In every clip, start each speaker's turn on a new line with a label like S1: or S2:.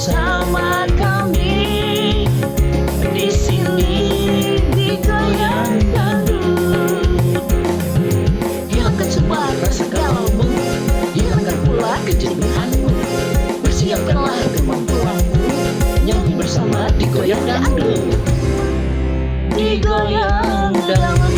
S1: bersama kami di sini di Goyang Dangdut. Hilangkan semua rasa galaumu, hilangkan pula kejenuhanmu, bersiapkanlah kemampuanmu, nyanyi bersama di Goyang Dangdut, di Goyang Dangdut.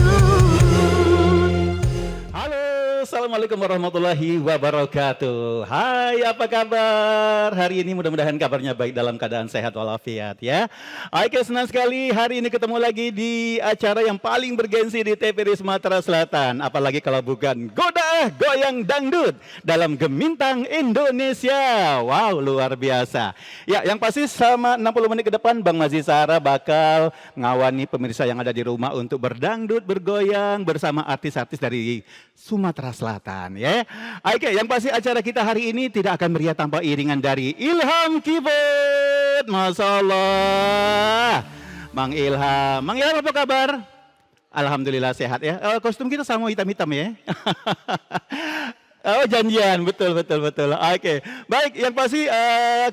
S2: Assalamualaikum warahmatullahi wabarakatuh. Hai, apa kabar? Hari ini mudah-mudahan kabarnya baik, dalam keadaan sehat walafiat ya. Oke, senang sekali hari ini ketemu lagi di acara yang paling bergensi di TVRI Sumatera Selatan. Apalagi kalau bukan Goda Goyang Dangdut dalam Gemintang Indonesia. Wow, luar biasa. Ya, yang pasti selama 60 menit ke depan Bang Mazi Sara bakal ngawani pemirsa yang ada di rumah untuk berdangdut, bergoyang bersama artis-artis dari Sumatera Selatan ya. Oke, yang pasti acara kita hari ini tidak akan meriah tanpa iringan dari Ilham Keyboard. Masya Allah. Mang Ilham apa kabar? Alhamdulillah sehat ya. Kostum kita sama hitam-hitam ya. Oh, janjian, betul. Oke, baik, yang pasti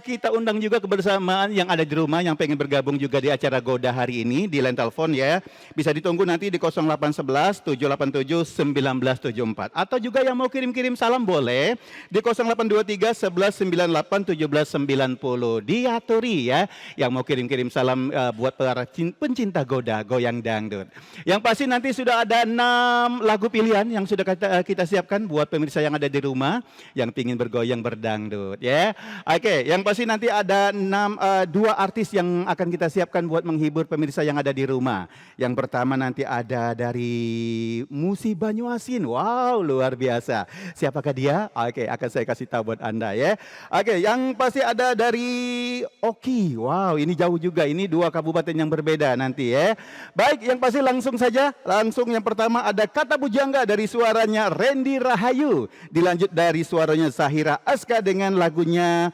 S2: kita undang juga kebersamaan yang ada di rumah yang pengen bergabung juga di acara Goda hari ini di line telepon ya. Bisa ditunggu nanti di 0811 787 1974. Atau juga yang mau kirim-kirim salam boleh di 0823 1198 1790. Diaturi ya, yang mau kirim-kirim salam buat para pencinta Goda Goyang Dangdut. Yang pasti nanti sudah ada 6 lagu pilihan yang sudah kita siapkan buat pemirsa yang ada di rumah yang pingin bergoyang berdangdut ya. Oke, yang pasti nanti ada 2 artis yang akan kita siapkan buat menghibur pemirsa yang ada di rumah. Yang pertama nanti ada dari Musi Banyuasin. Wow, luar biasa. Siapakah dia? Oke, akan saya kasih tahu buat Anda ya. Oke, yang pasti ada dari Oki. Wow, ini jauh juga. Ini 2 kabupaten yang berbeda nanti ya. Baik, yang pasti langsung saja. Langsung yang pertama ada Kata Bujangga dari suaranya Randy Rahayu. Dilanjut dari suaranya Zahira Aska dengan lagunya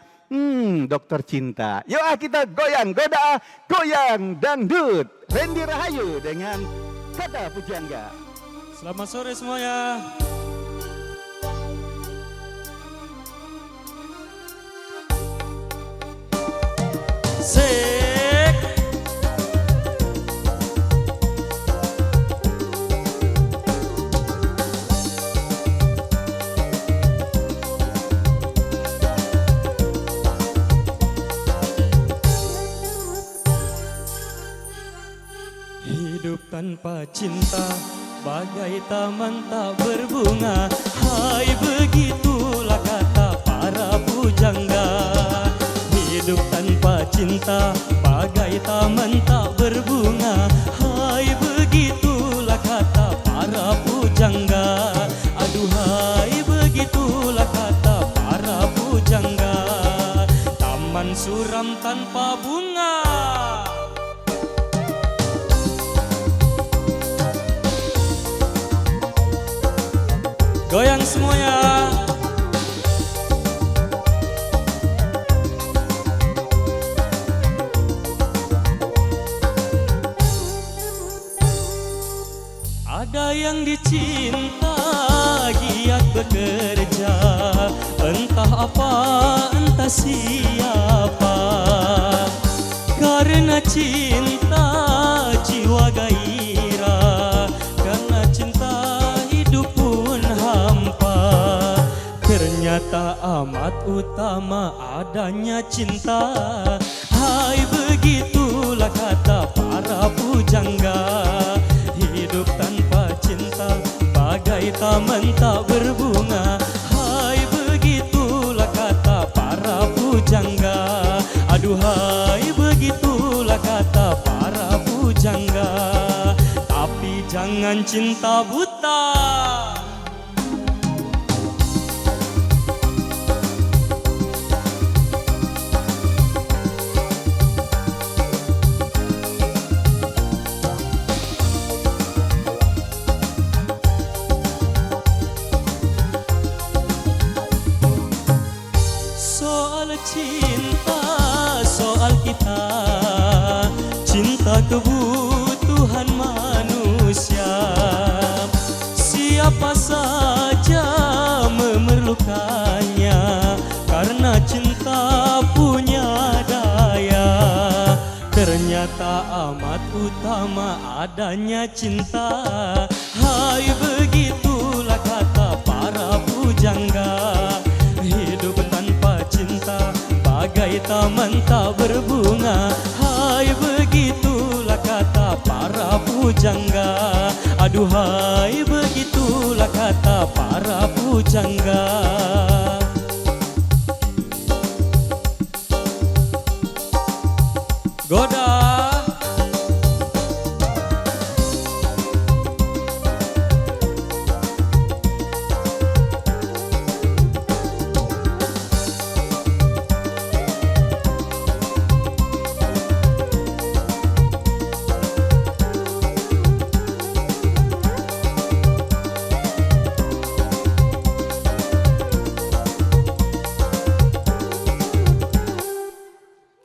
S2: Dokter Cinta. Yuk kita goyang, Goda Goyang Dangdut. Randy Rahayu dengan Kata Bujangga.
S3: Selamat sore semuanya. Hidup tanpa cinta bagai taman tak berbunga. Hai, begitulah kata para pujangga. Hidup tanpa cinta bagai taman tak berbunga. Hai, begitulah kata para pujangga. Aduhai, begitulah kata para pujangga. Taman suram tanpa bunga. Goyang semuanya. Ada yang dicinta giat bekerja, entah apa entah siapa. Karena cinta jiwa gairah, karena cinta hidup pun hampa. Ternyata amat utama adanya cinta. Hai, begitulah kata para pujangga. Hidup tanpa cinta bagai taman tak berbunga. Hai, begitulah kata para pujangga. Aduhai, begitulah kata para pujangga. Tapi jangan cinta buta. Cinta soal kita, cinta kebutuhan manusia. Siapa saja memerlukannya, karena cinta punya utama adanya cinta. Hai begitulah kata para pujangga. Hidup tanpa cinta bagai taman tak berbunga. Hai begitulah kata para pujangga. Aduhai begitulah kata para pujangga. Goda.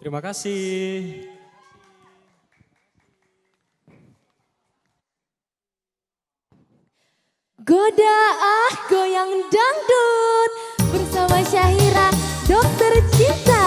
S3: Terima kasih.
S4: Goda goyang dangdut bersama Syahira Dokter Cinta.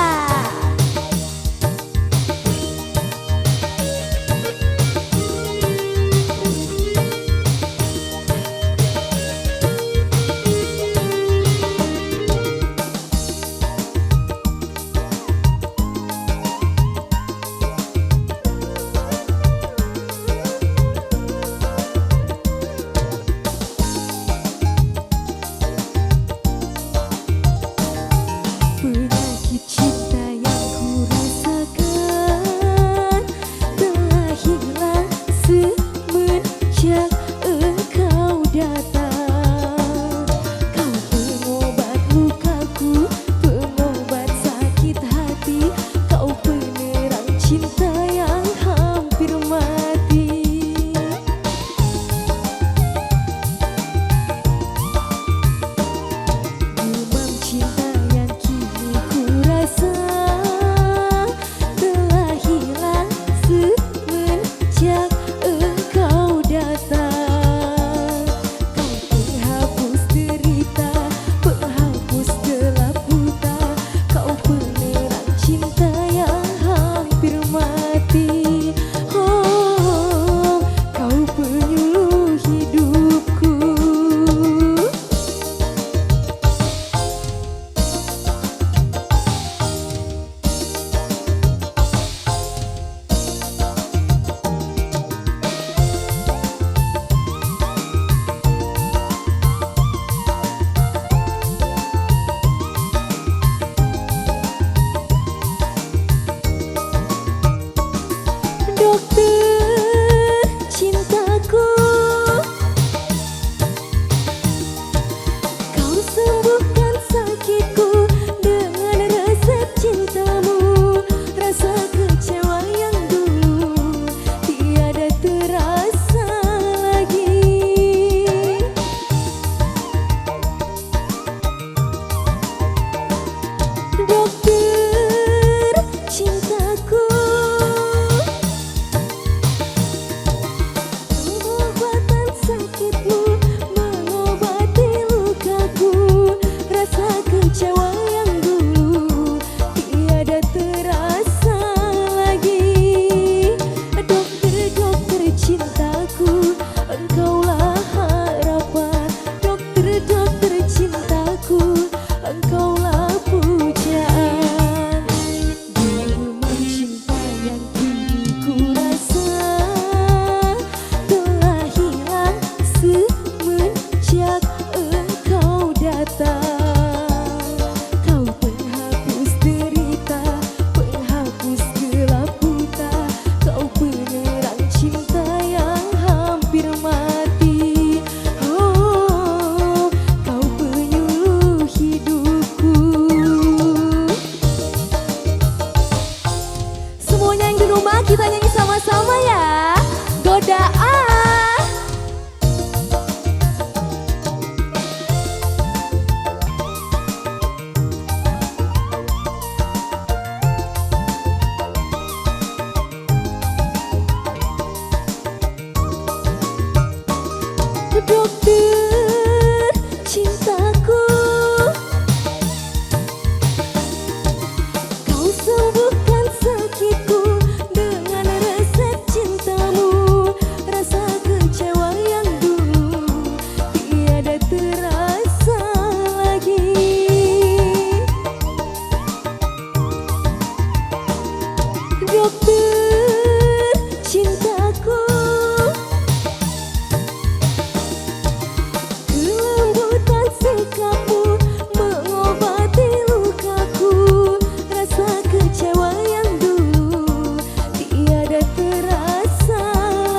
S4: Sembuhkan sakitku dengan resep cinta. dokter cintaku. Kelembutan sikapmu mengobati lukaku. Rasa kecewa yang dulu tiada terasa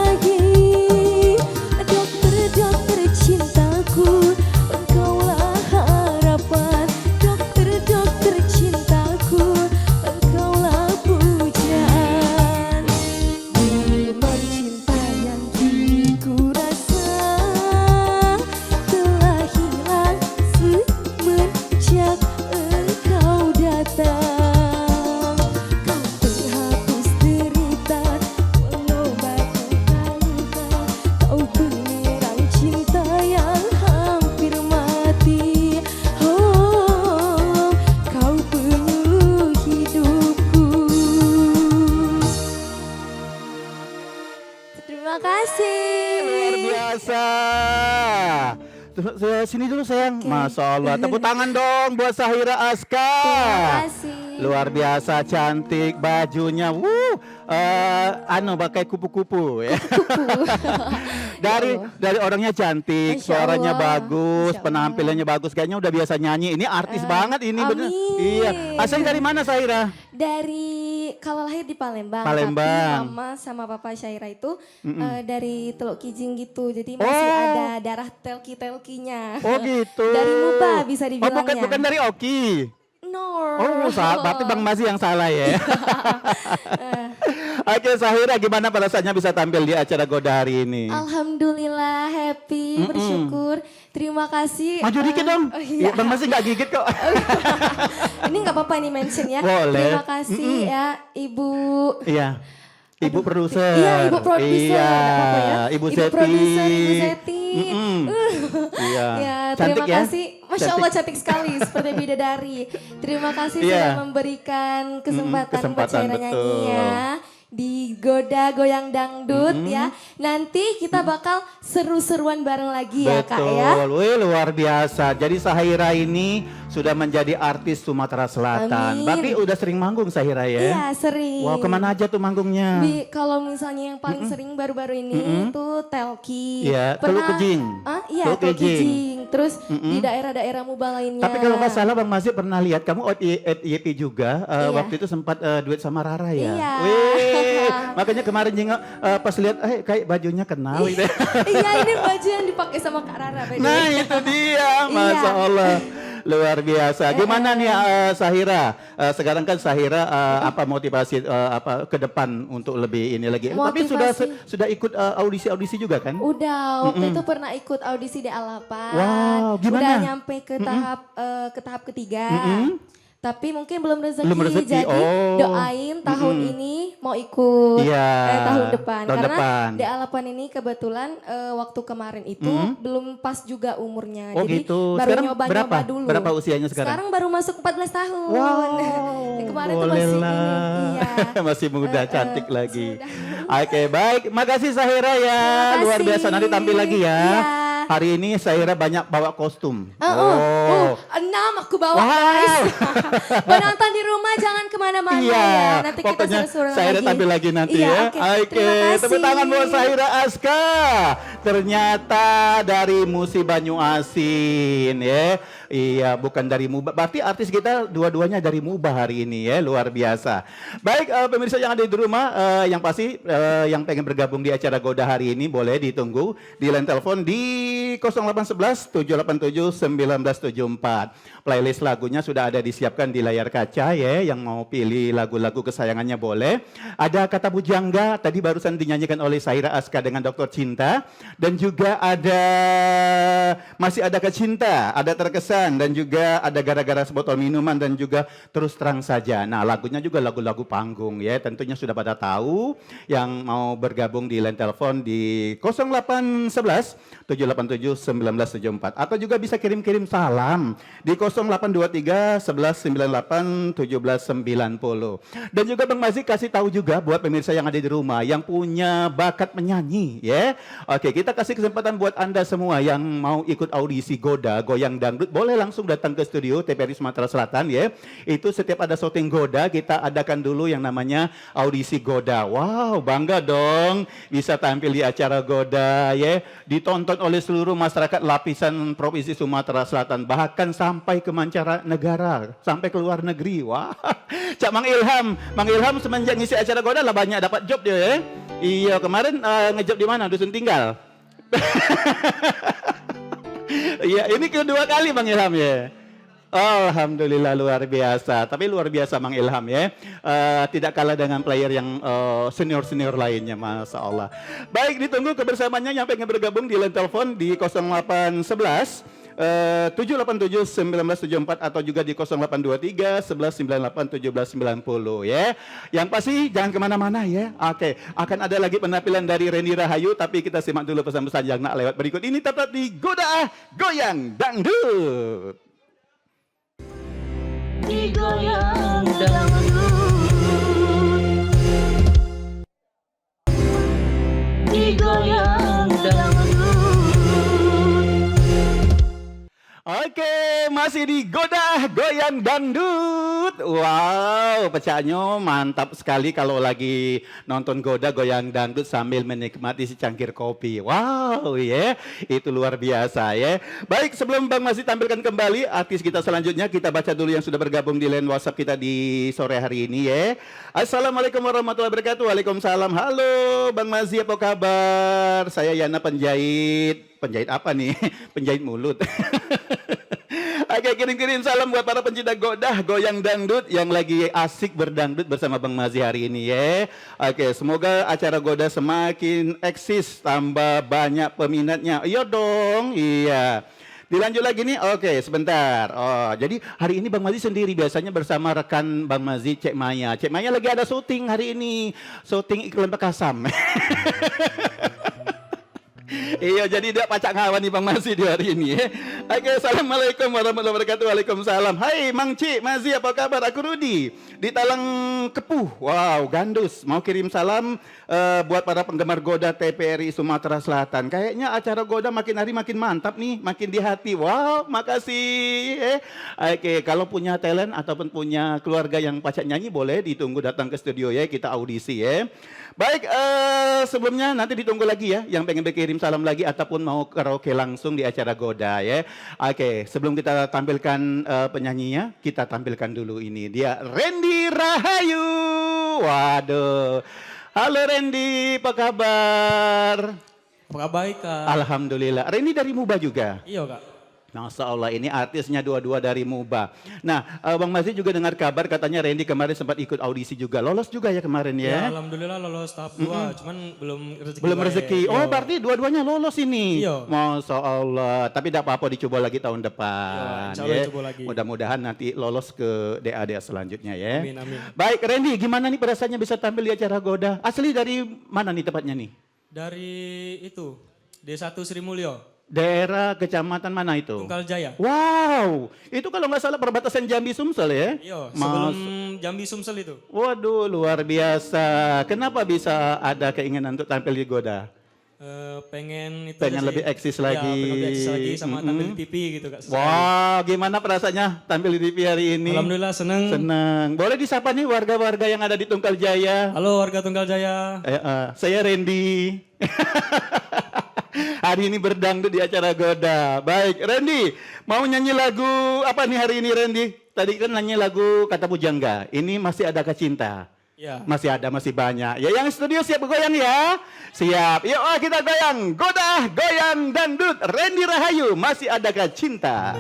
S4: lagi. Dokter cintaku, engkaulah harapan. Dokter cintaku, engkaulah pujaan. Demam cinta yang kini ku rasa telah hilang semenjak engkau datang. Kau penghapus derita, pengobat luka-luka. Kau penerang cinta yang hampir mati. Oh, kau penuh hidupku. Terima kasih.
S2: Luar biasa. Sini dulu sayang.
S4: Oke.
S2: Masya Allah. Tepuk tangan dong buat Sahira Aska.
S4: Terima kasih.
S2: Luar biasa cantik bajunya. Pakai kupu-kupu ya. dari orangnya cantik,
S4: Masya
S2: suaranya
S4: Allah.
S2: bagus,
S4: Masya Allah.
S2: penampilannya bagus. Kayaknya udah biasa nyanyi. Ini artis banget ini bener.
S4: amin.
S2: Iya. Asalnya dari mana Sahira?
S4: Dari kalau lahir di Palembang,
S2: Palembang.
S4: tapi mama sama papa Syaira itu dari Teluk Kijing gitu, jadi masih ada darah telki-telkinya.
S2: Oh gitu.
S4: Dari Muba bisa
S2: Oh
S4: dibilangnya.
S2: bukan dari Oki.
S4: No.
S2: Oh, berarti Bang Mazi yang salah ya. Oke, Sahira, gimana perasaannya bisa tampil di acara Goda hari ini?
S4: Alhamdulillah happy, bersyukur. Terima kasih.
S2: Maju dikit dong.
S4: Oh, iya.
S2: Bang Mazi nggak gigit kok.
S4: Ini nggak apa-apa nih mention ya.
S2: Boleh.
S4: Terima kasih ya Ibu.
S2: Iya. Ibu produser.
S4: Iya, Ibu produser.
S2: Iya.
S4: Nggak apa-apa ya.
S2: Ibu
S4: Ibu
S2: Seti.
S4: produser, Ibu Seti.
S2: Iya.
S4: Ya,
S2: Cantik
S4: terima
S2: ya?
S4: kasih. Masya Allah cantik sekali seperti bidadari. Terima kasih
S2: Iya.
S4: sudah memberikan kesempatan buat
S2: kesempatan,
S4: Syaira nyanyi
S2: betul.
S4: ya. Di Goda Goyang Dangdut ya. Nanti kita bakal seru-seruan bareng lagi ya Kak ya.
S2: Betul, wih luar biasa. Jadi Sahira ini sudah menjadi artis Sumatera Selatan.
S4: Amin.
S2: Berarti udah sering manggung Sahira ya?
S4: Iya sering.
S2: Wow, kemana aja tuh manggungnya?
S4: Kalau misalnya yang paling sering baru-baru ini itu Telki.
S2: Iya, Teluk Kijing.
S4: Iya,
S2: Teluk
S4: Teluk
S2: Kijing.
S4: Kijing. Terus di daerah-daerah Muba lainnya.
S2: Tapi kalau nggak salah Bang Masih pernah lihat kamu at YP juga
S4: Iya.
S2: waktu itu sempat duet sama Rara ya.
S4: Iya.
S2: Wih, makanya kemarin juga pas lihat kayak bajunya kenal gitu.
S4: Iya, ini baju yang dipakai sama Kak Rara. by the
S2: Nah
S4: way.
S2: itu dia, Masya Allah. Luar biasa. Gimana nih Sahira? Sekarang kan Sahira apa motivasi apa ke depan untuk lebih ini lagi? Tapi sudah ikut audisi juga kan?
S4: Udah, waktu itu pernah ikut audisi di Alapan.
S2: Wow, gimana?
S4: Udah nyampe ke tahap ketiga. Tapi mungkin belum rezeki,
S2: Belum rezeki,
S4: jadi
S2: oh.
S4: doain tahun ini mau ikut
S2: Iya,
S4: tahun depan.
S2: tahun
S4: Karena
S2: depan.
S4: di Alapan ini kebetulan waktu kemarin itu belum pas juga umurnya.
S2: Oh
S4: Jadi
S2: gitu.
S4: baru
S2: Sekarang
S4: nyoba-nyoba
S2: berapa?
S4: dulu.
S2: Berapa usianya sekarang?
S4: Sekarang baru masuk 14 tahun.
S2: Wow,
S4: Kemarin tuh masih
S2: bolehlah.
S4: ini. Iya.
S2: Masih muda, cantik lagi.
S4: sudah.
S2: Oke, baik. Makasih Sahira ya.
S4: Terima
S2: Luar
S4: kasih.
S2: biasa. Nanti tampil lagi ya.
S4: Iya.
S2: Hari ini Sahira banyak bawa kostum.
S4: Oh, 6 aku bawa
S2: Wow.
S4: guys. Penonton di rumah jangan kemana-mana
S2: Iya,
S4: ya. Nanti kita
S2: pokoknya
S4: seru-seruan
S2: Sahira
S4: lagi.
S2: tampil lagi nanti
S4: Iya,
S2: ya.
S4: Oke, terima kasih.
S2: Tepuk tangan buat Sahira Aska. Ternyata dari Musi Banyu Asin ya. Iya, bukan dari Muba. Berarti artis kita dua-duanya dari Muba hari ini ya, luar biasa. Baik, pemirsa yang ada di rumah, yang pasti yang pengen bergabung di acara Goda hari ini boleh ditunggu di line telepon di 0811 787 1974. Playlist lagunya sudah ada disiapkan di layar kaca ya, yang mau pilih lagu-lagu kesayangannya boleh. Ada Kata Bujangga tadi barusan dinyanyikan oleh Sahira Aska dengan Dokter Cinta, dan juga ada Masih Adakah Cinta, ada Terkesan, dan juga ada Gara-gara Sebotol Minuman, dan juga Terus Terang Saja. Nah, lagunya juga lagu-lagu panggung ya, tentunya sudah pada tahu. Yang mau bergabung di line telepon di 0811 787 1974, atau juga bisa kirim-kirim salam di 0823 1198 1790. Dan juga Bang Mazi kasih tahu juga buat pemirsa yang ada di rumah yang punya bakat menyanyi ya. Oke, kita kasih kesempatan buat Anda semua yang mau ikut audisi Goda Goyang Dangdut, boleh boleh langsung datang ke studio TPRI Sumatera Selatan ya. Itu setiap ada syuting Goda kita adakan dulu yang namanya audisi Goda. Wow, bangga dong bisa tampil di acara Goda ya. Ditonton oleh seluruh masyarakat lapisan Provinsi Sumatera Selatan, bahkan sampai ke mancanegara, sampai ke luar negeri. Wah, Cak Mang Ilham semenjak ngisi acara Goda lah banyak dapat job dia ya. Iya, kemarin ngejob di mana? Dusun Tinggal. Iya, ini kedua kali Bang Ilham ya. Alhamdulillah luar biasa. Tapi luar biasa Bang Ilham ya. Tidak kalah dengan player yang senior-senior lainnya, Masya Allah. Baik, ditunggu kebersamaannya yang pengen bergabung di line telepon di 0811 787 1974 atau juga di 0823 1198 1790 ya. Yang pasti jangan kemana-mana ya. Oke, akan ada lagi penampilan dari Randy Rahayu, tapi kita simak dulu pesan-pesan yang nak lewat berikut ini tetap di Goda Goyang Dangdut.
S1: Digoyang dangdut, digoyang dangdut.
S2: Oke, masih di Goda Goyang Dangdut. Wow, pecahannya mantap sekali kalau lagi nonton Goda Goyang Dangdut sambil menikmati si cangkir kopi. Wow, ya, itu luar biasa ya. Baik, sebelum Bang Masih tampilkan kembali artis kita selanjutnya, kita baca dulu yang sudah bergabung di line WhatsApp kita di sore hari ini ya. Assalamualaikum warahmatullahi wabarakatuh. Waalaikumsalam. Halo, Bang Masih, apa kabar? Saya Yana penjahit. Penjahit apa nih? Penjahit mulut. Oke, kirim-kirim salam buat para pencinta Goda Goyang Dangdut yang lagi asik berdangdut bersama Bang Mazi hari ini ya. Oke, semoga acara Goda semakin eksis, tambah banyak peminatnya. Iya dong, iya. Dilanjut lagi nih, oke sebentar. Oh, jadi hari ini Bang Mazi sendiri, biasanya bersama rekan Bang Mazi, Cek Maya. Cek Maya lagi ada syuting hari ini, syuting iklan Bekasam. Iya, jadi dia pacak ngawan nih Bang Mazi di hari ini ya. Oke, assalamualaikum warahmatullahi wabarakatuh. Waalaikumsalam. Hai Mang Ci, Mazi apa kabar? Aku Rudi di Talang Kepuh. Wow, Gandus. Mau kirim salam buat para penggemar Goda TPRI Sumatera Selatan. Kayaknya acara Goda makin hari makin mantap nih, makin di hati. Wow, makasih. Oke, kalau punya talent ataupun punya keluarga yang pacak nyanyi boleh ditunggu datang ke studio ya, kita audisi ya. Baik, sebelumnya nanti ditunggu lagi ya yang pengen berkirim salam lagi ataupun mau karaoke langsung di acara Goda ya. Oke, sebelum kita tampilkan penyanyinya, kita tampilkan dulu ini. Dia Randy Rahayu. Waduh. Halo Randy, apa kabar?
S3: Apakah baik Kak?
S2: Alhamdulillah. Randy dari Muba juga?
S3: Iya Kak.
S2: Masya Allah, ini artisnya dua-dua dari Muba. Nah, Bang Mazi juga dengar kabar katanya Randy kemarin sempat ikut audisi juga. Lolos juga ya kemarin ya?
S3: Ya alhamdulillah lolos tahap 2, cuman belum rezeki.
S2: Belum rezeki. Oh, berarti dua-duanya lolos ini.
S3: Iya.
S2: Masya Allah. Tapi tidak apa-apa, dicoba lagi tahun depan.
S3: Insya Allah
S2: ya.
S3: coba lagi.
S2: Mudah-mudahan nanti lolos ke DA selanjutnya ya.
S3: Amin, amin.
S2: Baik, Randy, gimana nih perasaannya bisa tampil di acara Goda? Asli dari mana nih tepatnya nih?
S3: Dari itu, D1 Sri Mulyo,
S2: Daerah kecamatan mana itu?
S3: Tunggal Jaya.
S2: Wow, itu kalau nggak salah perbatasan Jambi Sumsel ya?
S3: Iya, sebelum Jambi Sumsel itu.
S2: Waduh, luar biasa. Kenapa bisa ada keinginan untuk tampil di Goda?
S3: Pengen itu
S2: Pengen
S3: aja
S2: lebih
S3: sih.
S2: eksis
S3: Ya,
S2: lagi.
S3: pengen lebih eksis lagi sama tampil di TV gitu Kak.
S2: Wah, gimana perasaannya tampil di TV hari ini?
S3: Alhamdulillah seneng.
S2: Senang. Boleh disapa nih warga-warga yang ada di Tunggal Jaya.
S3: Halo warga Tunggal Jaya.
S2: Saya Randy. Hari ini berdangdut di acara Goda. Baik, Randy, mau nyanyi lagu apa nih hari ini Randy? Tadi kan nyanyi lagu Kata Pujangga. Ini Masih Adakah Cinta?
S3: Ya.
S2: Masih ada, masih banyak. Ya, yang studio siap goyang ya? Siap. Yuk, kita goyang. Goda Goyang Dangdut. Randy Rahayu, Masih Adakah Cinta?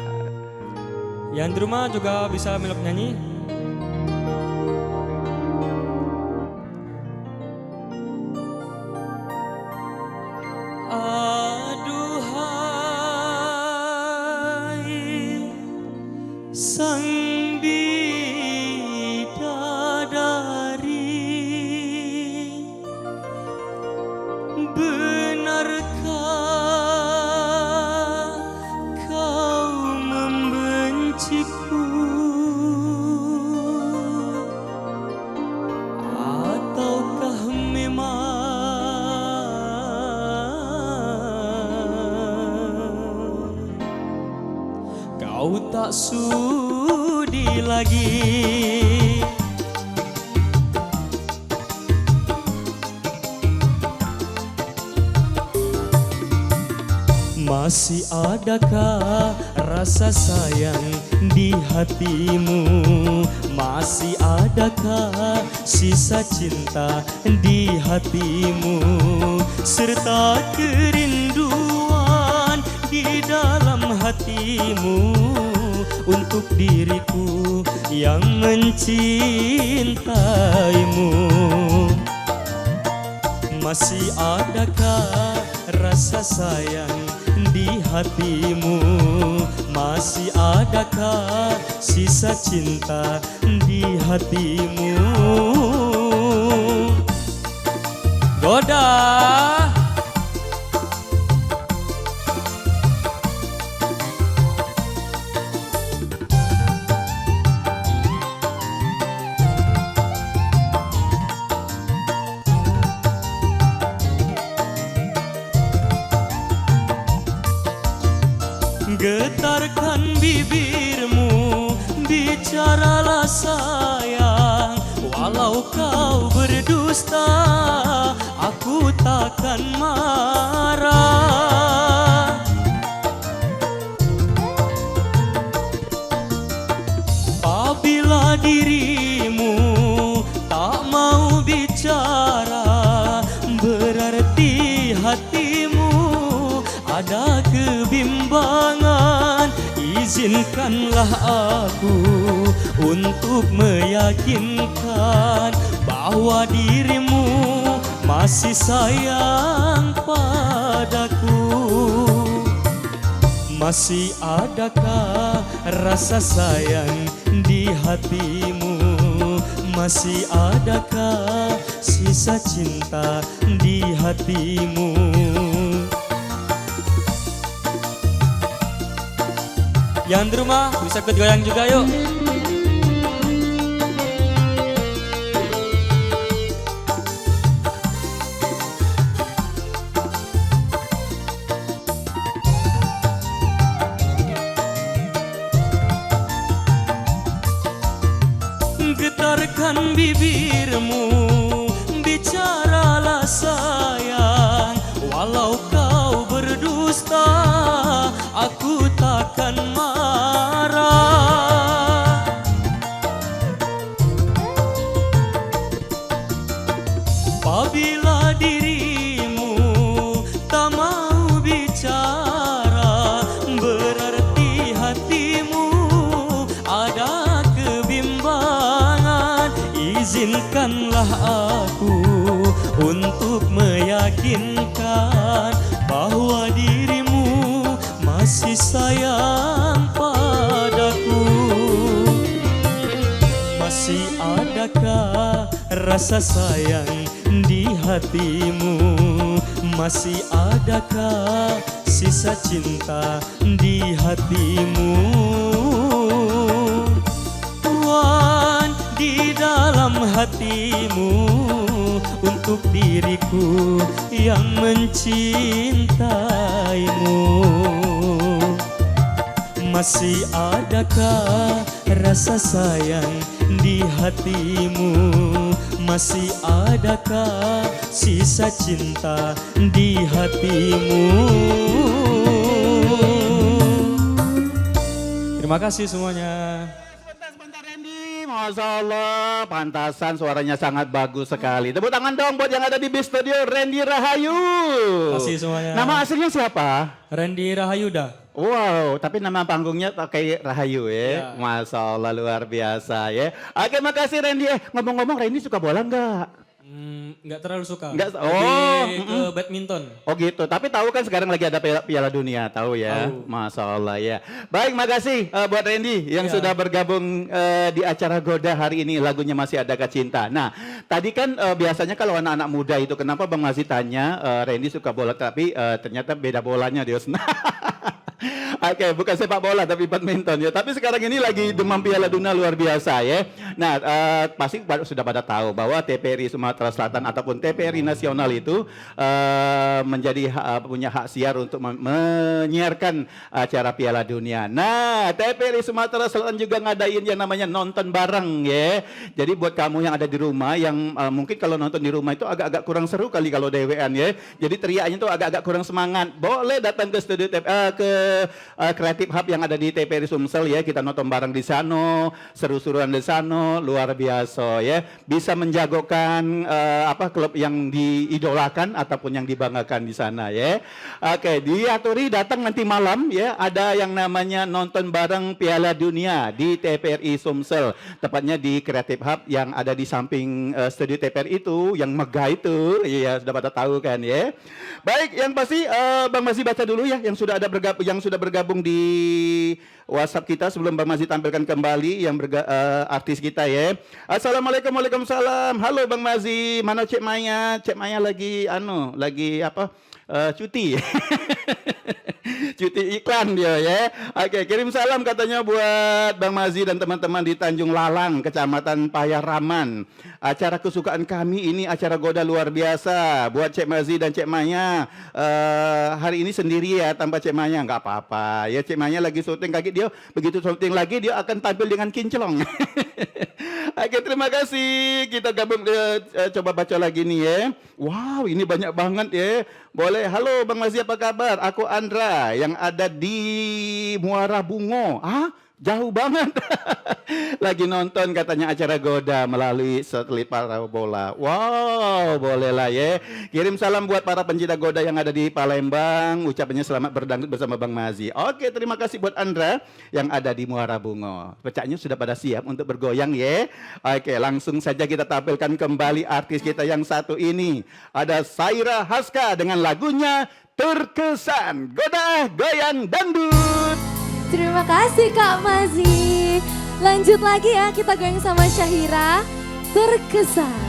S3: Yang di rumah juga bisa melok nyanyi. Aduhai sang bidadari, benarkah kau membenciku? tak sudi lagi. Masih adakah rasa sayang di hatimu? Masih adakah sisa cinta di hatimu? Serta kerinduan di dalam hatimu untuk diriku yang mencintaimu. Masih adakah rasa sayang di hatimu? Masih adakah sisa cinta di hatimu? Goda. Getarkan bibirmu, bicaralah sayang. Walau kau berdusta, aku takkan marah. Apabila dirimu tak mau bicara, berarti hatimu ada kebimbangan. Izinkanlah aku untuk meyakinkan bahwa dirimu masih sayang padaku. Masih adakah rasa sayang di hatimu? Masih adakah sisa cinta di hatimu? Yang di rumah bisa ikut goyang juga yuk. Getarkan bibirmu, bicaralah sayang. Walau kau berdusta, aku takkan marah. Apabila dirimu tak mau bicara, berarti hatimu ada kebimbangan. Izinkanlah aku untuk meyakinkan bahwa dirimu masih sayang padaku. Masih adakah rasa sayang di hatimu? Masih adakah sisa cinta di hatimu? Tuhan di dalam hatimu untuk diriku yang mencintaimu. Masih adakah rasa sayang di hatimu? Masih adakah sisa cinta di hatimu? Terima kasih semuanya.
S2: Sebentar Randy, Masya Allah, pantasan suaranya sangat bagus sekali. Tepuk tangan dong buat yang ada di Bis Studio, Randy Rahayu.
S3: Terima kasih semuanya.
S2: Nama aslinya siapa?
S3: Randy Rahayuda.
S2: Wow, tapi nama panggungnya kayak Rahayu ya. Masya Allah, luar biasa ya. Oke, makasih Randy. Ngomong-ngomong, Randy suka bola nggak?
S3: Nggak terlalu suka.
S2: Nggak,
S3: Lebih ke badminton.
S2: Oh gitu, tapi tahu kan sekarang lagi ada Piala Dunia, tahu ya?
S3: Tahu.
S2: Masya Allah ya. Baik, makasih buat Randy yang sudah bergabung di acara Goda hari ini. Lagunya Masih Adakah Cinta. Nah, tadi kan biasanya kalau anak-anak muda itu, kenapa Bang Masih tanya Randy suka bola, tapi ternyata beda bolanya Dios. Oke, bukan sepak bola tapi badminton ya. Tapi sekarang ini lagi demam Piala Dunia luar biasa ya. Nah, pasti sudah pada tahu bahwa TPRI Sumatera Selatan ataupun TPRI Nasional itu menjadi punya hak siar untuk menyiarkan acara Piala Dunia. Nah, TPRI Sumatera Selatan juga ngadain yang namanya nonton bareng ya. Jadi buat kamu yang ada di rumah yang mungkin kalau nonton di rumah itu agak-agak kurang seru kali kalau dewean ya. Jadi teriaknya tuh agak-agak kurang semangat. Boleh datang ke studio Creative Hub yang ada di TPRI Sumsel ya. Kita nonton bareng di sana, seru-seruan di sana, luar biasa ya. Bisa menjagokan klub yang diidolakan ataupun yang dibanggakan di sana ya. Oke, diaturi datang nanti malam ya. Ada yang namanya nonton bareng Piala Dunia di TPRI Sumsel. Tepatnya di Creative Hub yang ada di samping studio TPRI itu, yang megah itu. Iya, sudah pada tahu kan ya. Baik, yang pasti Bang Mazi baca dulu ya yang sudah ada yang sudah bergabung di WhatsApp kita sebelum Bang Mazi tampilkan kembali yang artis kita ya. Assalamualaikum, waalaikumsalam. Halo Bang Mazi, mana Cek Maya? Cek Maya lagi cuti. Cuti iklan dia ya. Oke, kirim salam katanya buat Bang Mazi dan teman-teman di Tanjung Lalang, Kecamatan Payaraman. Acara kesukaan kami ini acara Goda luar biasa. Buat Cek Mazi dan Cek Maya. Hari ini sendiri ya tanpa Cek Maya nggak apa-apa. Ya Cek Maya lagi syuting kaget dia, begitu syuting lagi dia akan tampil dengan kinclong. Oke, terima kasih. Kita gabung coba baca lagi nih ya. Wow, ini banyak banget ya. Boleh. Halo Bang Mazi, apa kabar? Aku Andra yang ada di Muara Bungo. Jauh banget. Lagi nonton katanya acara Goda melalui satelit parabola. Wow, bolehlah ya. Kirim salam buat para pencinta Goda yang ada di Palembang. Ucapannya selamat berdangdut bersama Bang Mazi. Oke, terima kasih buat Andra yang ada di Muara Bungo. Pecahnya sudah pada siap untuk bergoyang ya. Oke, langsung saja kita tampilkan kembali artis kita yang satu ini. Ada Saira Haska dengan lagunya Terkesan. Goda Goyang Dangdut.
S4: Terima kasih Kak Mazi. Lanjut lagi ya, kita goyang sama Syahira. Terkesan.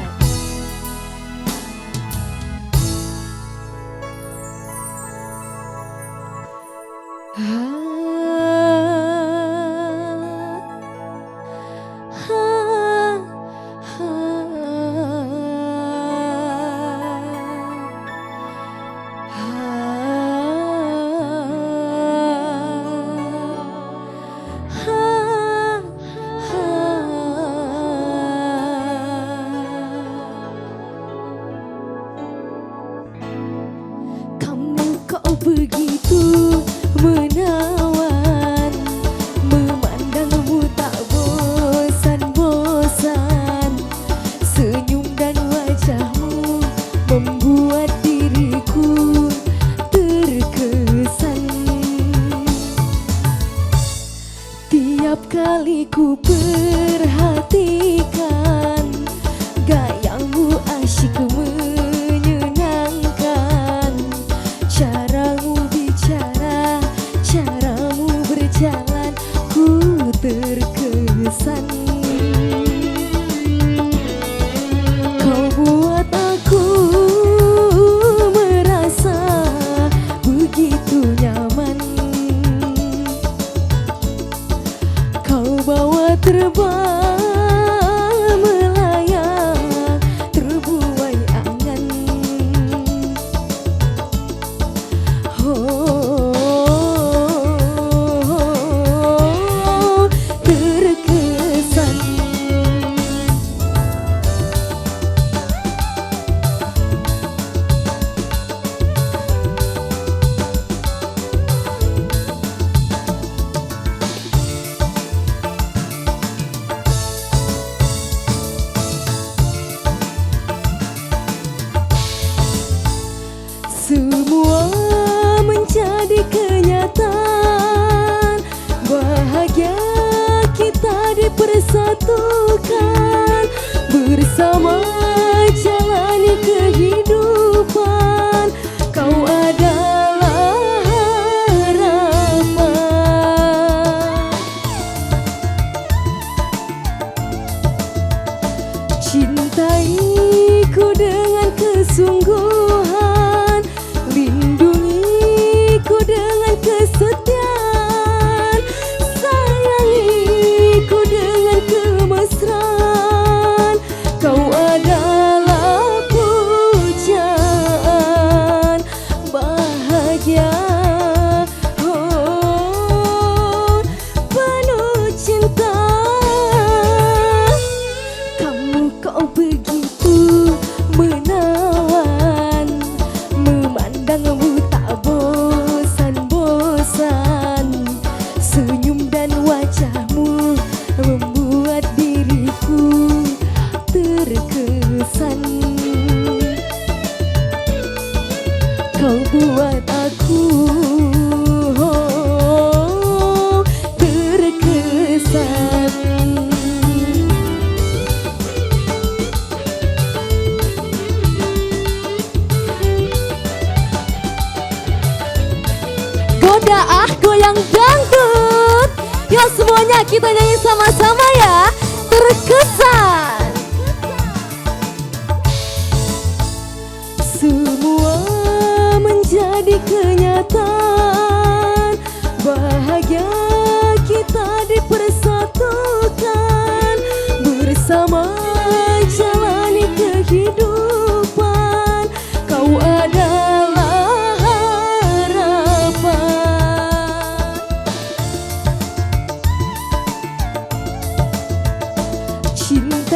S4: Begitu menawan, memandangmu tak bosan-bosan. Senyum dan wajahmu membuat diriku terkesan. Tiap kali ku perhatikan, gayamu asyik menyenangkan. Caramu bicara, cara terkesan. Kau buat aku terkesan. Goda goyang dangdut. Yuk semuanya kita nyanyi sama-sama ya. Terkesan. Semua menjadi kenyataan. Bahagia kita dipersatukan. Bersama jalani kehidupan. Kau adalah harapan.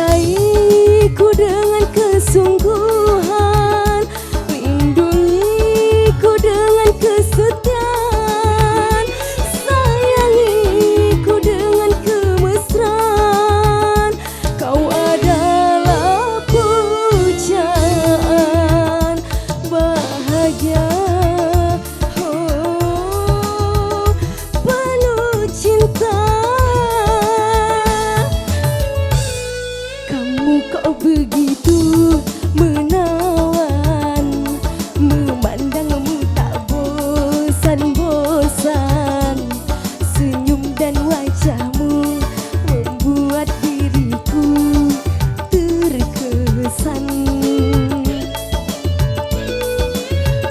S4: Cintaiku dengan kesungguhan. Lindungiku dengan kesetiaan. Sayangiku dengan kemesraan. Kau adalah pujaan bahagia. Oh, penuh cinta. Kamu kok begitu menawan. Memandangmu tak bosan-bosan. Senyum dan wajahmu membuat diriku terkesan.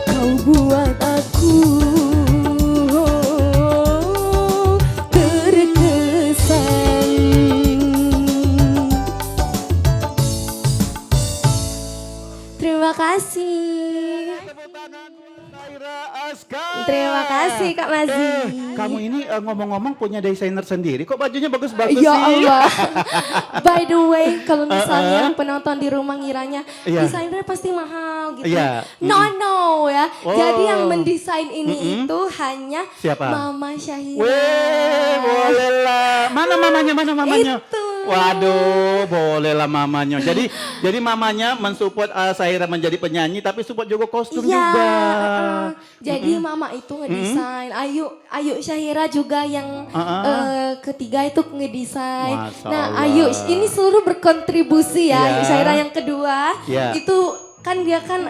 S4: Kau buat aku terkesan. Terima kasih. Terima kasih Kak Mazi.
S2: Kamu ini ngomong-ngomong punya desainer sendiri, kok bajunya bagus-bagus
S4: Ya
S2: sih?
S4: Allah. By the way, kalau misalnya penonton di rumah ngiranya
S2: Iya.
S4: desainernya pasti mahal gitu.
S2: Iya.
S4: No ya.
S2: Oh.
S4: Jadi yang mendesain ini itu hanya
S2: Siapa?
S4: Mama Syahira.
S2: Weh, boleh lah. Mana mamanya?
S4: Itu.
S2: Waduh, boleh lah mamanya. Jadi mamanya mensupport Syahira menjadi penyanyi, tapi support juga kostum
S4: Iya,
S2: juga.
S4: Jadi mama itu ngedesain. Ayu Syahira juga yang ketiga itu ngedesain.
S2: Masya
S4: Nah,
S2: Allah.
S4: Ayu ini seluruh berkontribusi ya.
S2: Iya.
S4: Ayu Syahira yang kedua
S2: Iya.
S4: itu kan dia kan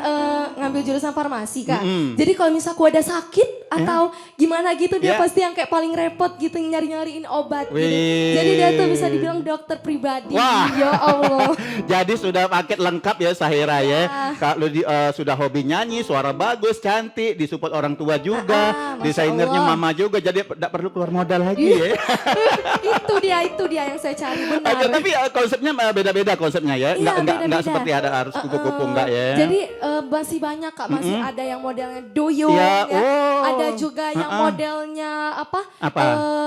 S4: ngambil jurusan farmasi Kak. Jadi kalau misalnya aku ada sakit atau gimana gitu dia
S2: Iya.
S4: pasti yang kayak paling repot gitu nyariin obat gitu.
S2: Wih.
S4: Jadi dia tuh bisa dibilang dokter pribadi.
S2: Wah.
S4: Ya Allah.
S2: Jadi sudah paket lengkap ya Syahira ya. Kalau sudah hobi nyanyi, suara bagus, cantik, disupport orang tua juga,
S4: Masya
S2: desainernya
S4: Allah.
S2: mama juga, jadi tidak perlu keluar modal lagi ya.
S4: itu dia yang saya cari benar.
S2: Oke, tapi konsepnya beda-beda konsepnya ya.
S4: Iya,
S2: Enggak
S4: beda-beda.
S2: seperti ada harus kupu-kupu enggak ya.
S4: Jadi masih banyak Kak, masih ada yang modelnya doyong
S2: Ya,
S4: ya.
S2: oh.
S4: Ada juga yang modelnya apa?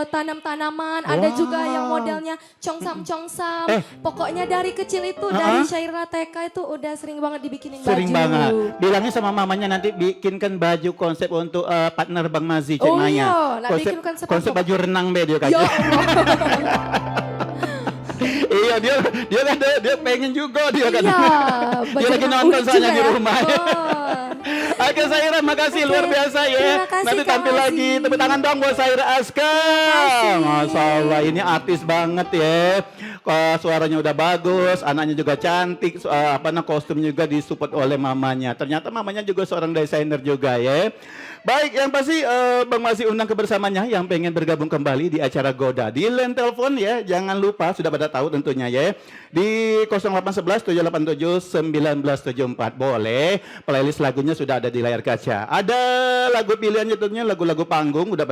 S4: Tanam-tanaman, ada juga yang modelnya congsam-congsam. Pokoknya dari kecil itu dari Syahira TK itu udah sering banget dibikinin
S2: Sering
S4: baju.
S2: banget. Bilangnya sama mamanya nanti bikinkan baju konsep untuk partner Bang Mazi, Cek
S4: Oh
S2: Maya.
S4: iya, nak bikin konsep
S2: konsep
S4: apa?
S2: baju renang be dia
S4: Ya
S2: kayaknya.
S4: Allah.
S2: Iya, dia kan dia pengen juga dia kan.
S4: Iya,
S2: Dia lagi
S4: baju
S2: nonton
S4: unik
S2: soalnya
S4: juga
S2: di
S4: ya.
S2: rumah. Oke Syahira, makasih
S4: Oke.
S2: luar biasa ya.
S4: Terima kasih,
S2: Nanti
S4: Kak
S2: tampil
S4: Mazi.
S2: lagi. Tepuk tangan dong buat Syahira Aska.
S4: kasih.
S2: Masya Allah, ini artis banget ya. Suaranya udah bagus, anaknya juga cantik, kostum juga disupport oleh mamanya. Ternyata mamanya juga seorang desainer juga ya. Baik, yang pasti Bang Mazi undang kebersamanya yang pengen bergabung kembali di acara Goda. Di line telepon ya, jangan lupa sudah pada tahu tentunya ya. Di 0811 787 1974 boleh. Playlist lagunya sudah ada di layar kaca. Ada lagu pilihannya tentunya lagu-lagu panggung udah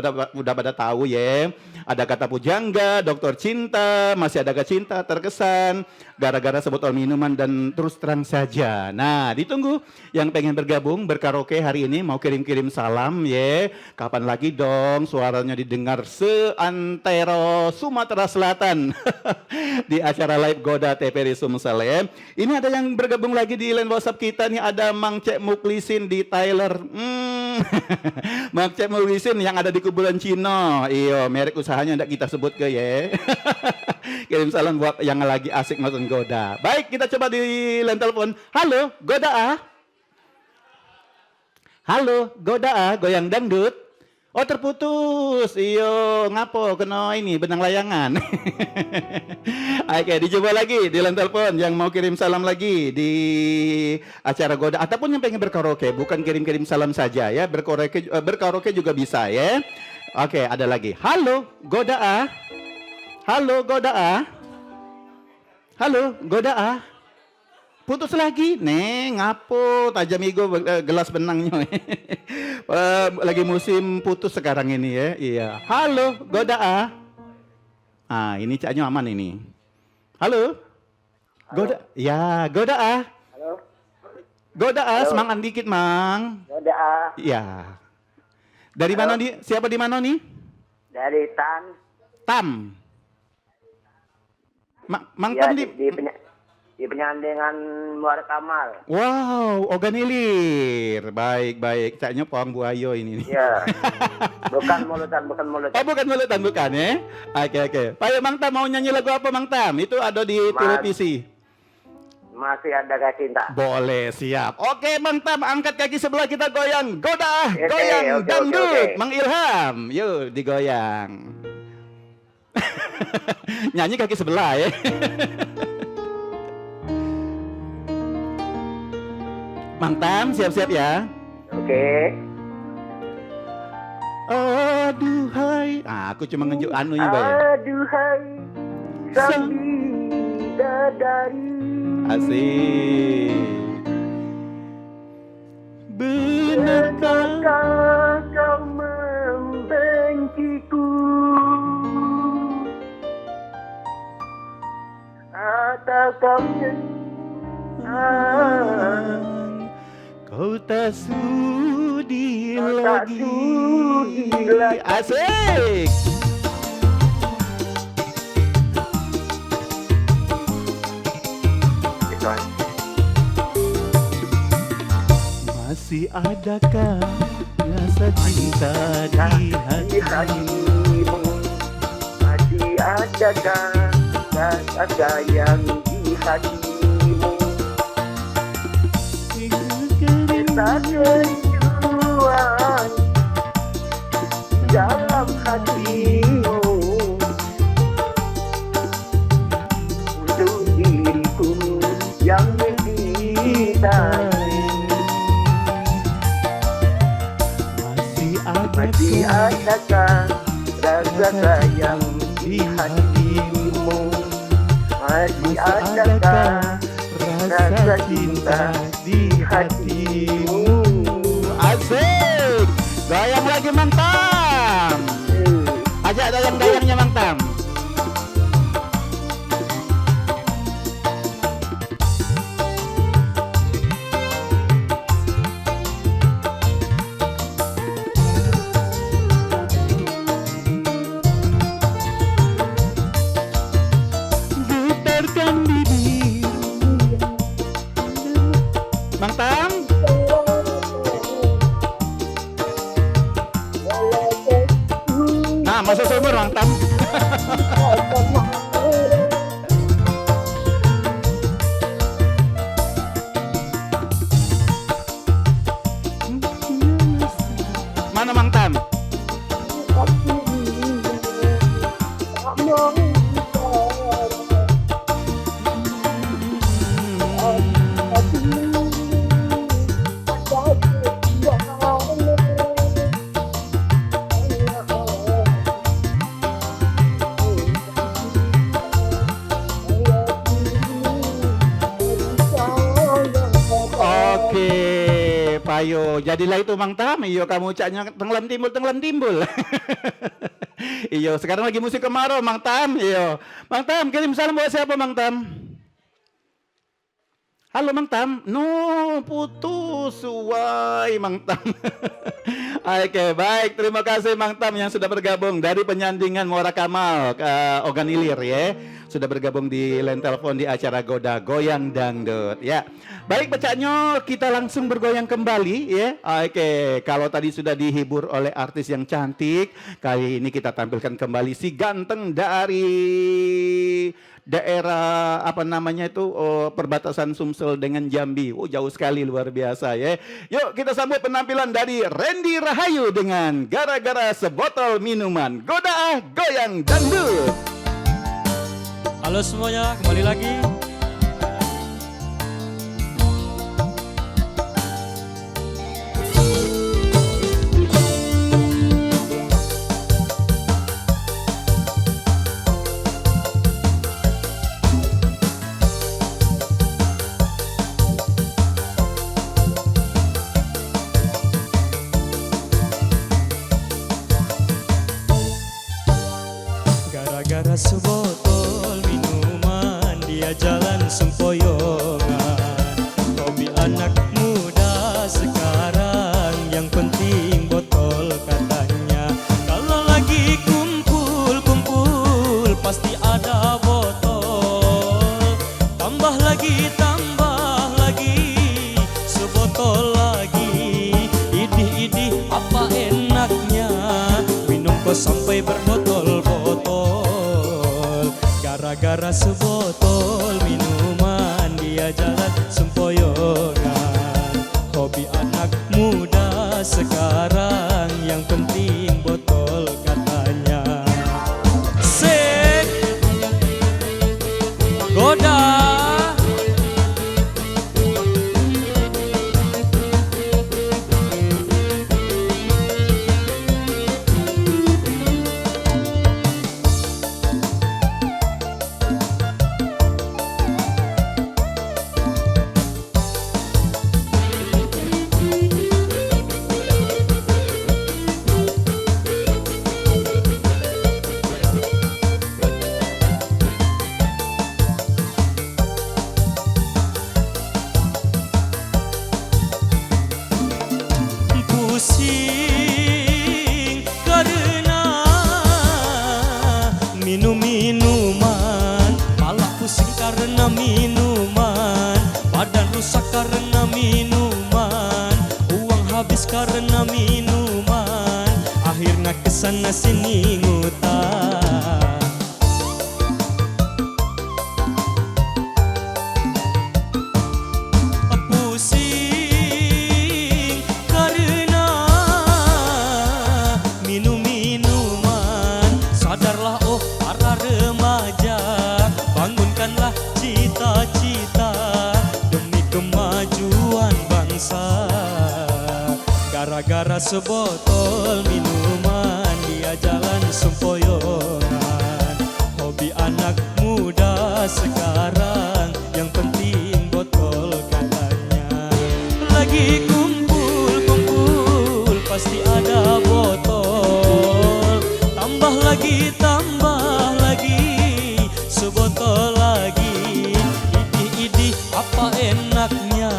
S2: pada tahu ya. Ada Kata Pujangga, Dokter Cinta, Masih Adakah Cinta, Terkesan, Gara-gara Sebotol Minuman dan Terus Terang Saja. Nah, ditunggu yang pengen bergabung berkaraoke hari ini mau kirim-kirim salam ya. Kapan lagi dong suaranya didengar seantero Sumatera Selatan di acara live Goda TVRI Sumsel ya. Ini ada yang bergabung lagi di line WhatsApp kita nih, ada Mang Cek Muklisin di Tyler. Mang Cek Muklisin yang ada di kuburan Cina. Iyo, merek usahanya tidak kita sebut ke ya. Kirim salam buat yang lagi asik nonton Goda. Baik, kita coba di line telepon. Halo, Goda ah. Halo, Goda ah, goyang dangdut. Oh terputus, iyo ngapo kena ini benang layangan. Oke, dicoba lagi di line telepon yang mau kirim salam lagi di acara Goda ataupun yang pengen berkaraoke, bukan kirim-kirim salam saja ya, berkaraoke juga bisa ya. Oke, ada lagi. Halo, Goda ah. Halo, Goda ah. Halo, Goda ah. Putus lagi, neng ngapo tajamigo gelas benangnya. Lagi musim putus sekarang ini ya. Iya. Halo, Goda ah. Ah, ini caknya aman ini. Halo. Goda. Ya, Goda ah.
S5: Halo.
S2: Goda ah, semangat dikit, Mang.
S5: Goda ah.
S2: Iya. Dari mana nih? Siapa di mana nih?
S5: Dari
S2: Tam. Mang
S5: ya,
S2: Tam
S5: di penyandingan Muara Kamal.
S2: Wow, organilir. Baik. Caknya pohon buayo ini.
S5: Ya. Bukan mulutan.
S2: Oh, bukan mulutan, bukan ya? Oke. Pak Mang Tam mau nyanyi lagu apa, Mang Tam? Itu ada di televisi.
S5: Masih ada kaki cinta.
S2: Boleh, siap. Oke, Mang Tam, angkat kaki sebelah kita goyang. Goda,
S5: Oke,
S2: goyang dangdut.
S5: oke.
S2: Mang Ilham, yuk digoyang. Nyanyi kaki sebelah ya. Mang Tam, siap-siap ya.
S5: Oke.
S2: Aduhai. Aku cuma ngejuk anunya, Bay.
S5: Aduhai sang bidadari.
S2: Asik.
S5: Benarkah kau membenciku? Atau kau
S2: Kau tak sudi
S5: tak
S2: lagi.
S5: sudi lagi.
S2: Asik. Masih adakah rasa cinta di hatimu?
S5: Masih adakah rasa sayang di hatimu? Tak kerinduan dalam hatimu untuk diriku yang mencintai. Masih adakah rasa sayang di hatimu? Masih adakah rasa cinta di hatimu?
S2: Asik. Goyang lagi, Mang Tam. Ajak goyang-goyangnya, Mang Tam. Getarkan bibir. Mang Tam. Nah, masuk sumur, Mang Tam. Mana Mang Tam? Oke, payo. Jadilah itu Mang Tam. Iyo kamu caknya tenggelam timbul. Iyo, sekarang lagi musim kemarau, Mang Tam. Iyo, Mang Tam kirim salam buat siapa, Mang Tam? Halo Mang Tam, no putus, why Mang Tam. Oke baik, terima kasih Mang Tam yang sudah bergabung dari penyandingan Muara Kamal ke Oganilir ya. Sudah bergabung di line telepon di acara Goda Goyang Dangdut ya. Baik bacanya kita langsung bergoyang kembali ya. Oke, kalau tadi sudah dihibur oleh artis yang cantik, kali ini kita tampilkan kembali si ganteng dari daerah apa namanya itu perbatasan Sumsel dengan Jambi. Oh jauh sekali luar biasa ya. Yuk kita sambut penampilan dari Randy Rahayu dengan Gara-gara Sebotol Minuman. Goda Goyang Dangdut.
S3: Halo semuanya, kembali lagi. Gara-gara sebotol minuman dia jalan sempoyongan. Hobi anak muda sekarang yang penting botol katanya. Kalau lagi kumpul-kumpul pasti ada botol. Tambah lagi sebotol lagi. Idih-idih apa enaknya minum kok sampai berbotol-botol. Gara-gara sebotol minuman dia jalan sempoyongan. Hobi anak muda sekarang yang penting botol katanya. Sek goda. Pusing karena minum-minuman, malah pusing karena minuman, badan rusak karena minuman, uang habis karena minuman, akhirnya kesana sini ngutang. Bangunkanlah cita-cita demi kemajuan bangsa. Gara-gara sebotol minuman dia jalan sempoyongan. Hobi anak muda sekarang yang penting botol katanya. Lagi kumpul-kumpul pasti ada botol. Tambah lagi sebotol lagi. Idih-idih apa enaknya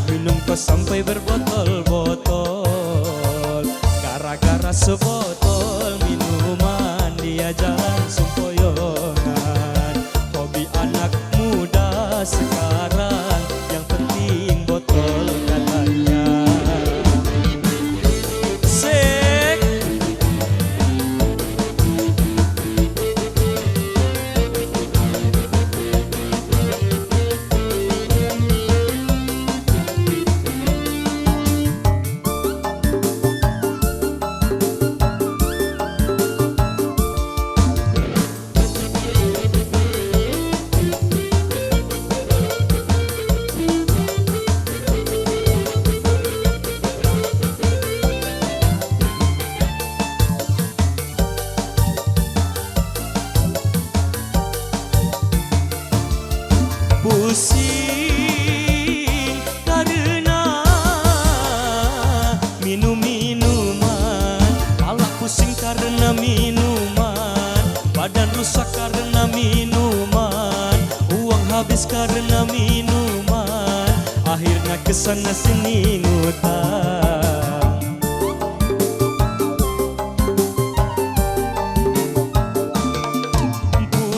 S3: minum kok sampai berbotol-botol. Gara-gara sebotol minuman dia jalan sempoyongan. Hobi anak muda sekarang yang penting botol katanya. Pusing karena minum-minuman, malah pusing karena minuman, badan rusak karena minuman, uang habis karena minuman, Pina kesana sini ngutang.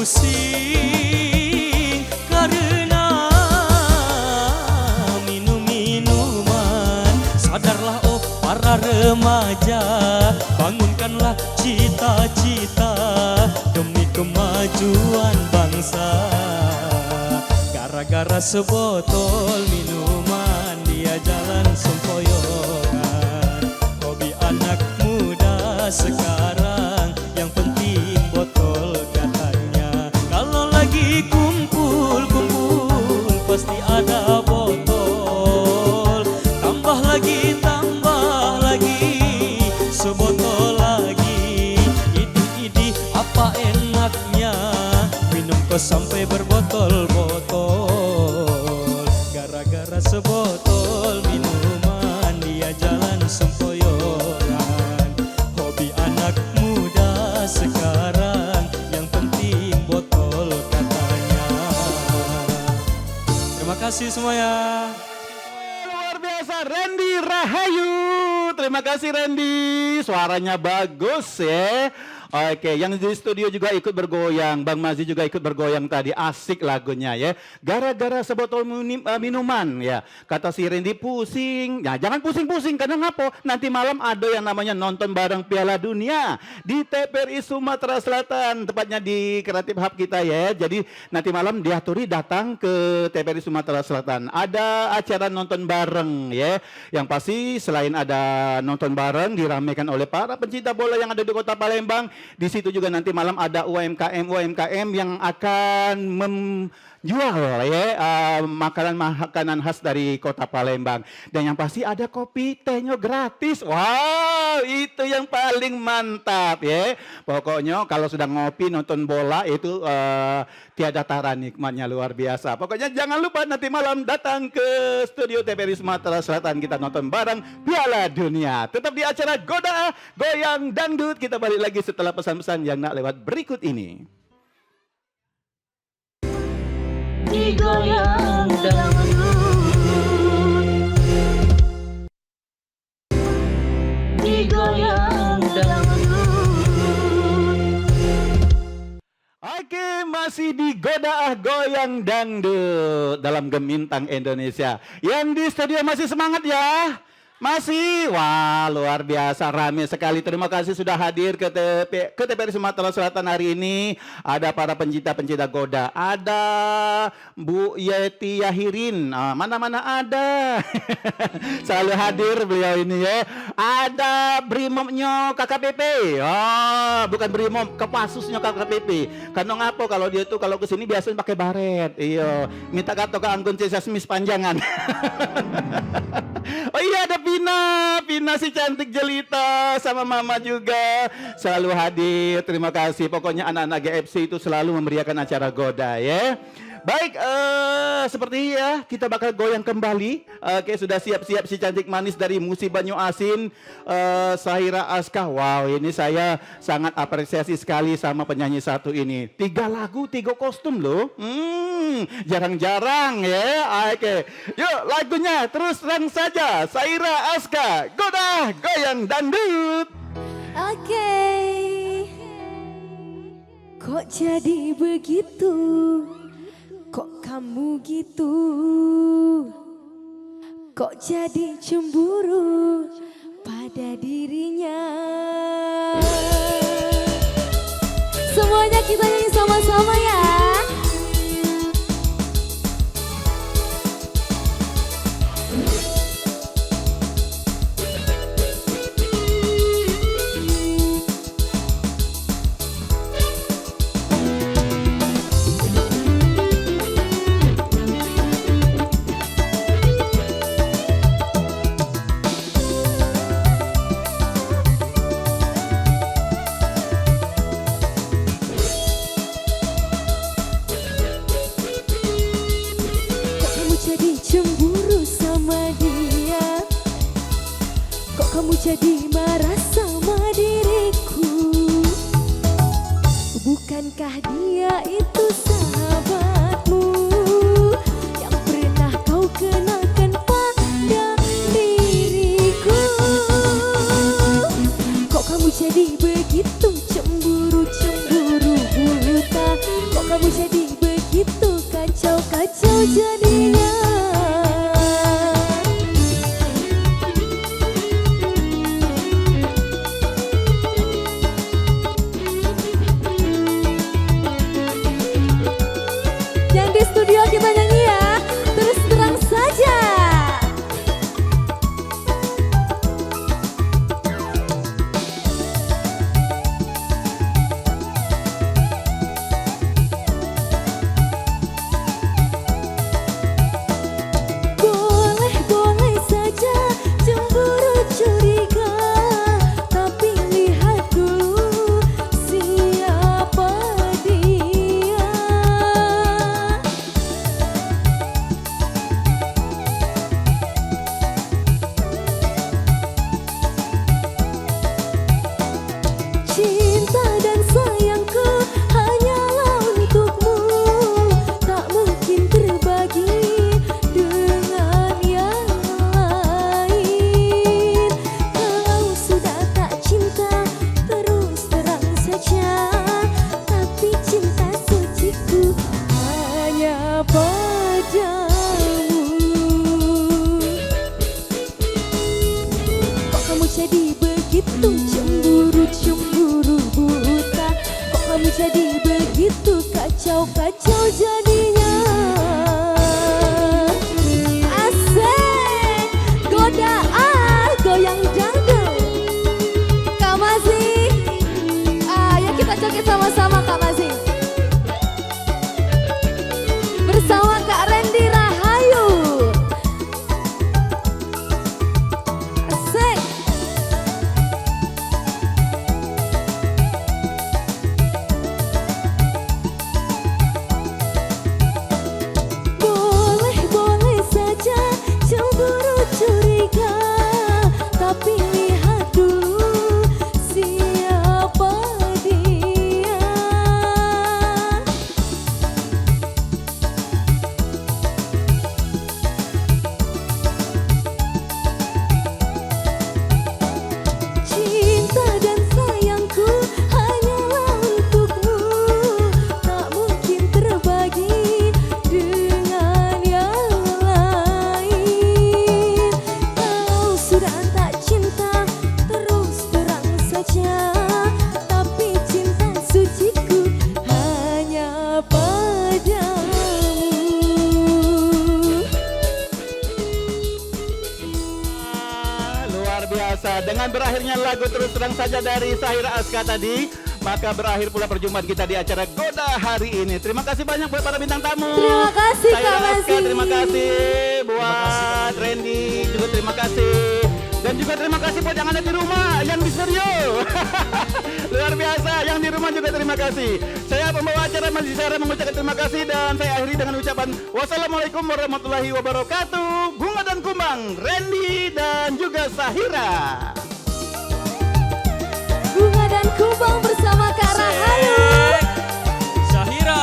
S3: Pusing karena minum-minuman. Sadarlah oh para remaja, bangunkanlah cita-cita demi kemajuan bangsa. Gara-gara sebotol minuman dia jalan sempoyongan. Hobi anak muda sekarang yang penting botol katanya. Kalau lagi kumpul-kumpul pasti ada botol. Tambah lagi sebotol lagi. Idi apa enaknya minum kok sampai berbotol-botol. Gara-gara sebotol minuman dia jalan sempoyongan. Hobi anak muda sekarang yang penting botol katanya. Terima kasih semuanya.
S2: Luar biasa Randy Rahayu. Terima kasih Randy, suaranya bagus ya. Oke, yang di studio juga ikut bergoyang, Bang Mazi juga ikut bergoyang tadi, asik lagunya ya. Gara-gara sebotol minuman ya, kata si Randy pusing. Ya jangan pusing-pusing, karena ngapa? Nanti malam ada yang namanya nonton bareng Piala Dunia di TPRI Sumatera Selatan, tepatnya di Kreatif Hub kita ya. Jadi nanti malam diaturi datang ke TPRI Sumatera Selatan. Ada acara nonton bareng ya. Yang pasti selain ada nonton bareng diramaikan oleh para pencinta bola yang ada di Kota Palembang. Di situ juga nanti malam ada UMKM yang akan menjual ya makanan khas dari Kota Palembang. Dan yang pasti ada kopi tehnya gratis. Wow, itu yang paling mantap ya. Pokoknya kalau sudah ngopi nonton bola itu tiada tara nikmatnya, luar biasa. Pokoknya jangan lupa nanti malam datang ke studio TPRI Sumatera Selatan, kita nonton bareng Piala Dunia. Tetap di acara Goda Goyang Dangdut. Kita balik lagi setelah pesan-pesan yang nak lewat berikut ini.
S1: Digoyang dangdut, digoyang dangdut.
S2: Oke, masih di Goda Goyang Dangdut dalam Gemintang Indonesia. Yang di studio masih semangat ya? Masih? Wah, luar biasa, ramai sekali. Terima kasih sudah hadir ke TPRI Sumatera Selatan hari ini. Ada para pencinta-pencinta Goda. Ada Bu Yeti Yahirin. Mana-mana ada. Selalu hadir beliau ini ya. Ada Brimopnya KKPP. Oh, bukan Brimob, Kopassusnya KKPP. Karena ngapa kalau dia tuh kalau kesini biasanya pakai baret. Iya, minta kata ke anggun sesmis panjangan. Oh iya, ada Pina si cantik jelita sama mama juga selalu hadir. Terima kasih. Pokoknya anak-anak GFC itu selalu memberiakan acara Goda ya. Baik, seperti ya kita bakal goyang kembali. Oke, sudah siap-siap si cantik manis dari Musi Banyu Asin, Sahira Aska. Wow, ini saya sangat apresiasi sekali sama penyanyi satu ini. 3 lagu, 3 kostum loh. Jarang-jarang ya. Oke, yuk lagunya terus terang saja. Sahira Aska, Goda Goyang Dangdut.
S4: Oke. Kok jadi begitu? Kok kamu gitu? Kok jadi cemburu pada dirinya? Semuanya kita nyanyi sama-sama ya. Kamu jadi marah sama diriku. Bukankah dia itu sahabatmu yang pernah kau kenalkan padaku? jadinya. Yang di studio kita nyanyi ya, terus terang saja. Boleh-boleh saja cemburu curiga, tapi lihat dulu siapa dia. Cinta dan sayangku hanyalah untukmu, tak mungkin terbagi dengan yang lain. Kalau sudah tak cinta, terus terang saja, tapi cinta suciku hanya padamu. Kok kamu jadi begitu cemburu buta? Kok kamu jadi begitu kacau jadinya? Asik, godaan, goyang dangdut. Kak Mazi, ayo kita joget sama-sama Kak Mazi. Bersama Kak Randy Rahayu. Asik. Boleh-boleh saja cemburu curiga, tapi lihat dulu siapa dia. Cinta dan sayangku hanyalah untukmu, tak mungkin terbagi dengan yang lain. Kalau sudah tak cinta, terus terang saja, tapi cinta suciku hanya padamu.
S2: Luar biasa. Dengan berakhirnya lagu Terus Terang Saja dari Sahira Aska tadi, maka berakhir pula perjumpaan kita di acara Goda hari ini. Terima kasih banyak buat para bintang tamu.
S4: Terima kasih
S2: Sahira
S4: Kak
S2: Aska,
S4: Mazi.
S2: terima kasih buat Randy juga terima kasih. Dan juga terima kasih buat yang ada di rumah, yang di studio. Luar biasa, yang di rumah juga terima kasih. Saya pembawa acara Mazi Sahira mengucapkan terima kasih dan saya akhiri dengan ucapan wassalamualaikum warahmatullahi wabarakatuh. Bunga dan Kumbang, Randy dan juga Sahira.
S4: Bunga dan Kumbang bersama Kak Rahayu.
S3: Sahira.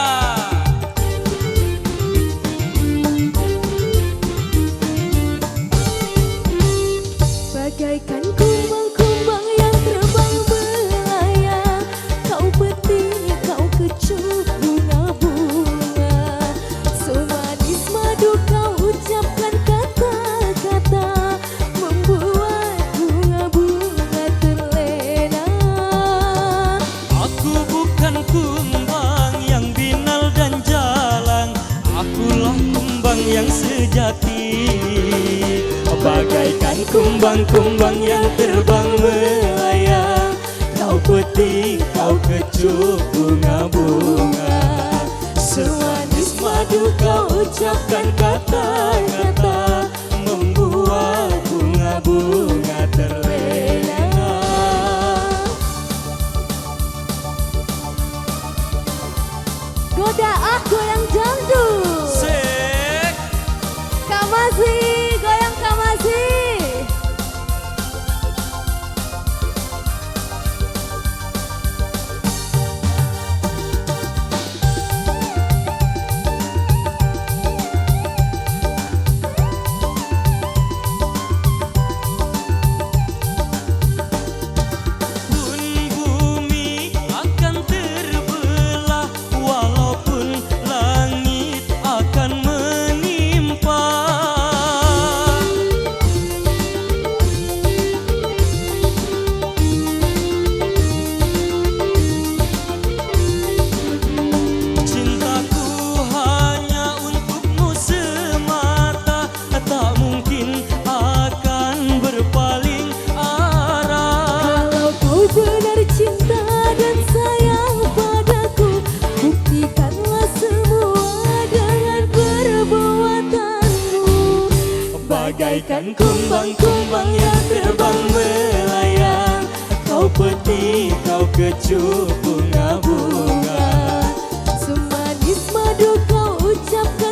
S4: Bagaikan kumbang-kumbang yang terbang melayang, kau petik, kau kecup bunga-bunga. Semanis madu kau ucapkan kata-kata, membuat bunga-bunga terlena.
S3: Aku bukan kumbang yang binal dan jalang, akulah kumbang yang sejati. Bagaikan kumbang-kumbang yang terbang melayang, kau petik, kau kecup bunga-bunga. Semanis madu kau ucapkan kata-kata, membuat bunga-bunga terlena.
S4: Goda aku yang dangdut.
S3: Sek.
S4: Kak Mazi, goyang Kak Mazi.
S3: Bagaikan kumbang-kumbang yang terbang melayang, kau peti, kau kecup bunga-bunga.
S4: Semanis madu kau ucapkan